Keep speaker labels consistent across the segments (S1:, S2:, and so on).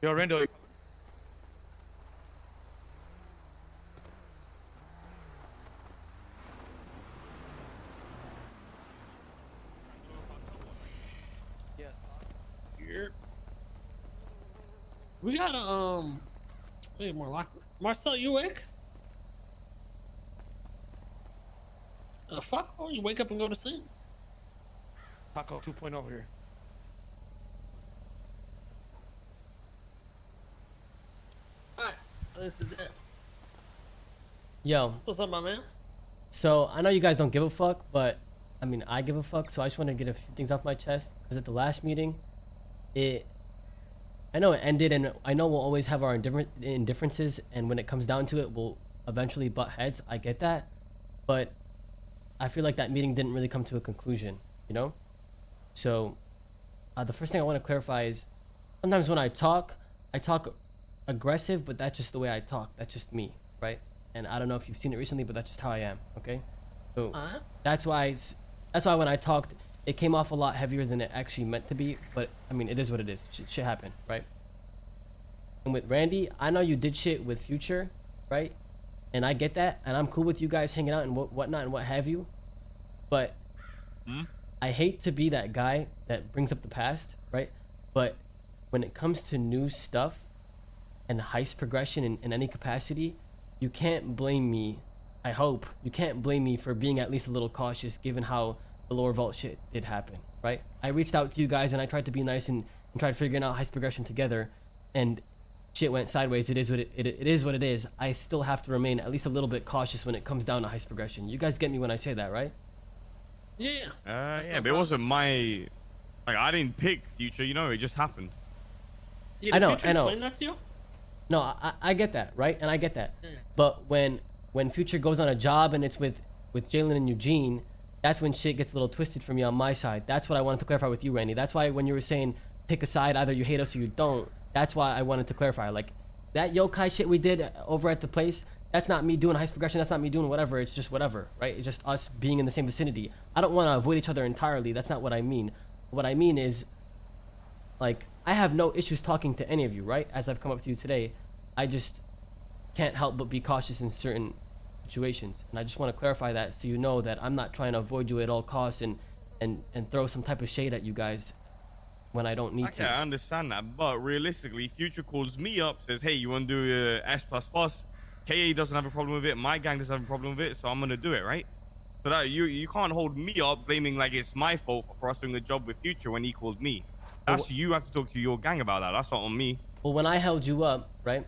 S1: Yo, Randall. Yes. Here. We got wait more lock. Marcel, you awake? Fuck, or you wake up and go to sleep? Taco 2.0 here. Alright, this is it.
S2: Yo,
S1: What's up, my man?
S2: so I know you guys don't give a fuck, but I mean, I give a fuck, so I just want to get a few things off my chest. Because at the last meeting, I know it ended, and I know we'll always have our indifferences, and when it comes down to it, we'll eventually butt heads. I get that, but I feel like that meeting didn't really come to a conclusion, you know? So, the first thing I want to clarify is, sometimes when I talk aggressive, but that's just the way I talk. That's just me, right? And I don't know if you've seen it recently, but that's just how I am, okay? So, that's why when I talked, it came off a lot heavier than it actually meant to be, but I mean, it is what it is. Shit happened, right? And with Randy, I know you did shit with Future, right? And I get that, and I'm cool with you guys hanging out and whatnot and what have you, but I hate to be that guy that brings up the past, right? But when it comes to new stuff and heist progression in any capacity, you can't blame me. I hope you can't blame me for being at least a little cautious, given how the lower vault shit did happen, right? I reached out to you guys and I tried to be nice and tried figuring out heist progression together, and shit went sideways. It is what it is what it is. I still have to remain at least a little bit cautious when it comes down to heist progression. You guys get me when I say that, right?
S1: Yeah.
S3: Yeah, but it wasn't my, like, I didn't pick Future, you know, it just happened.
S1: Yeah,
S2: I know.
S1: Explain that to you?
S2: No, I get that, right? And I get that. But when Future goes on a job and it's with Jalen and Eugene, that's when shit gets a little twisted for me on my side. That's what I wanted to clarify with you, Randy. That's why when you were saying pick a side, either you hate us or you don't, that's why I wanted to clarify. Like, that yokai shit we did over at the place, that's not me doing heist progression, that's not me doing whatever, it's just whatever, right? It's just us being in the same vicinity. I don't want to avoid each other entirely, that's not what I mean. What I mean is, like, I have no issues talking to any of you, right? As I've come up to you today, I just can't help but be cautious in certain situations, and I just want to clarify that so you know that I'm not trying to avoid you at all costs and throw some type of shade at you guys when I don't need to.
S3: I understand that, but realistically, Future calls me up, says, hey, you want to do S++? KA doesn't have a problem with it, my gang doesn't have a problem with it, so I'm gonna do it, right? So that you can't hold me up blaming like it's my fault for us doing the job with Future when he called me. That's you have to talk to your gang about that. That's not on me.
S2: Well, when I held you up, right?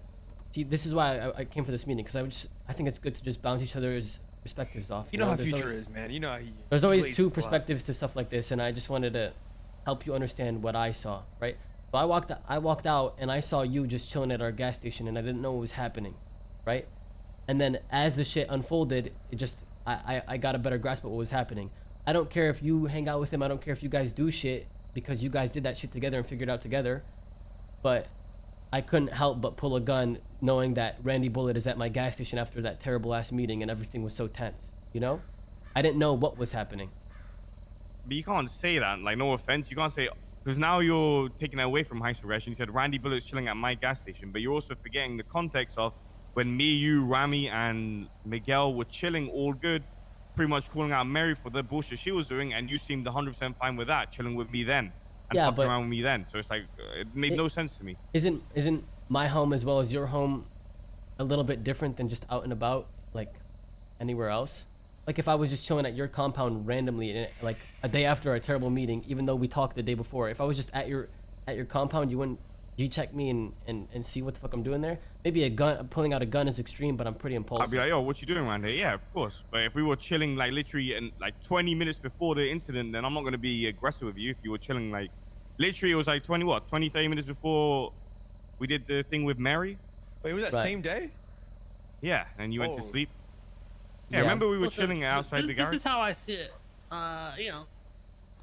S2: See, this is why I came for this meeting, because I think it's good to just bounce each other's perspectives off.
S4: You know how Future is, man. You know how he.
S2: There's always two perspectives to stuff like this, and I just wanted to help you understand what I saw, right? So I walked out and I saw you just chilling at our gas station, and I didn't know what was happening, right? And then as the shit unfolded, it just I got a better grasp of what was happening. I don't care if you hang out with him. I don't care if you guys do shit, because you guys did that shit together and figured it out together. But I couldn't help but pull a gun knowing that Randy Bullet is at my gas station after that terrible ass meeting and everything was so tense, you know? I didn't know what was happening.
S3: But you can't say that, like, no offense. You can't say, because now you're taking it away from heist progression. You said Randy Bullet's chilling at my gas station, but you're also forgetting the context of when me, you, Ramee, and Miguel were chilling all good, pretty much calling out Mary for the bullshit she was doing, and you seemed 100% fine with that, chilling with me then. And fucking around with me then. So it's like, it made no sense to me.
S2: Isn't my home as well as your home a little bit different than just out and about, like anywhere else? Like, if I was just chilling at your compound randomly, like a day after a terrible meeting, even though we talked the day before, if I was just at your compound, you wouldn't G-check me and see what the fuck I'm doing there? Maybe pulling out a gun is extreme, but I'm pretty impulsive.
S3: I'd be like, yo, what you doing around here? Yeah, of course. But if we were chilling, like, literally in like 20 minutes before the incident, then I'm not going to be aggressive with you. If you were chilling, like, literally it was like 20 30 minutes before we did the thing with Mary.
S4: Wait, was that same day?
S3: Yeah, and you went to sleep. Yeah, remember we were chilling outside the garage?
S1: This is how I see it. You know,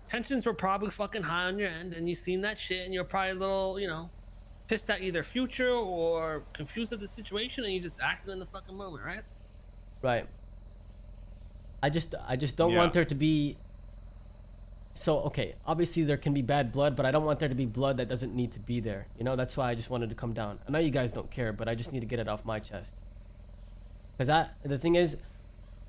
S1: tensions were probably fucking high on your end, and you seen that shit, and you're probably a little, you know, pissed at either Future or confused at the situation, and you just acted in the fucking moment, right?
S2: Right. I just don't want there to be so okay, obviously there can be bad blood, but I don't want there to be blood that doesn't need to be there. You know, that's why I just wanted to come down. I know you guys don't care, but I just need to get it off my chest. Because the thing is,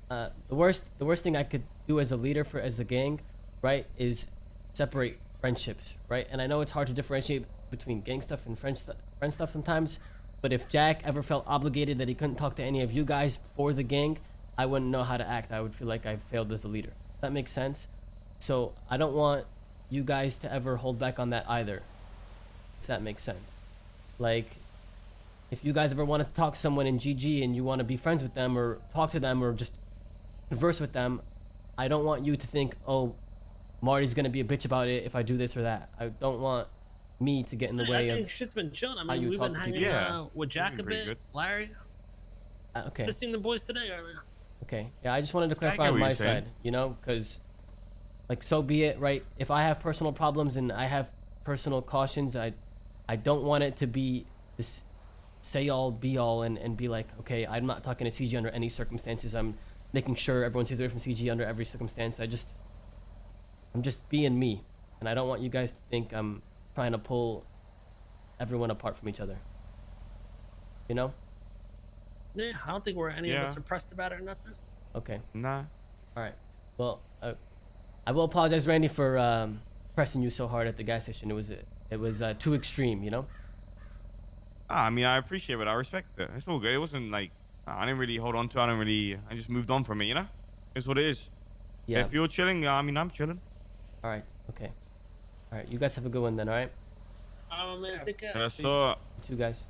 S2: the worst thing I could do as a leader as a gang, right, is separate friendships, right? And I know it's hard to differentiate between gang stuff and friend stuff sometimes, but if Jack ever felt obligated that he couldn't talk to any of you guys for the gang, I wouldn't know how to act. I would feel like I failed as a leader. Does that make sense? So I don't want you guys to ever hold back on that either, if that makes sense. Like, if you guys ever want to talk to someone in GG and you want to be friends with them or talk to them or just converse with them, I don't want you to think, oh, Marty's gonna be a bitch about it if I do this or that. I don't want me to get in the way
S1: I think
S2: of
S1: shit's been chilling. I
S2: how
S1: mean,
S2: you
S1: we've
S2: talk
S1: been
S2: to
S1: hanging
S2: people.
S3: Yeah.
S1: with Jack a
S3: Been pretty
S1: bit,
S3: good.
S1: Larry.
S2: Okay.
S1: Just seen the boys today earlier.
S2: Okay. Yeah, I just wanted to clarify
S3: get
S2: on
S3: what
S2: my
S3: you're saying.
S2: side, you know, because, like, so be it, right? If I have personal problems and I have personal cautions, I don't want it to be this say all, be all, and be like, okay, I'm not talking to CG under any circumstances. I'm making sure everyone stays away from CG under every circumstance. I'm just being me, and I don't want you guys to think I'm trying to pull everyone apart from each other. You know?
S1: Yeah, I don't think we're any of
S3: Yeah.
S1: us suppressed about it or nothing.
S2: Okay.
S3: Nah.
S2: All right. Well, I will apologize, Randy, for pressing you so hard at the gas station. It was too extreme, you know?
S3: I mean, I appreciate it. I respect it. It's all good. It wasn't like I didn't really hold on to it. I just moved on from it, you know? It's what it is.
S2: Yeah.
S3: If you're chilling, I mean, I'm chilling.
S2: All right. Okay. All right. You guys have a good one then. All right.
S1: Oh man, take care.
S3: So,
S2: You too, guys.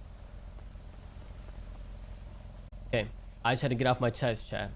S2: Okay. I just had to get off my chest, chat.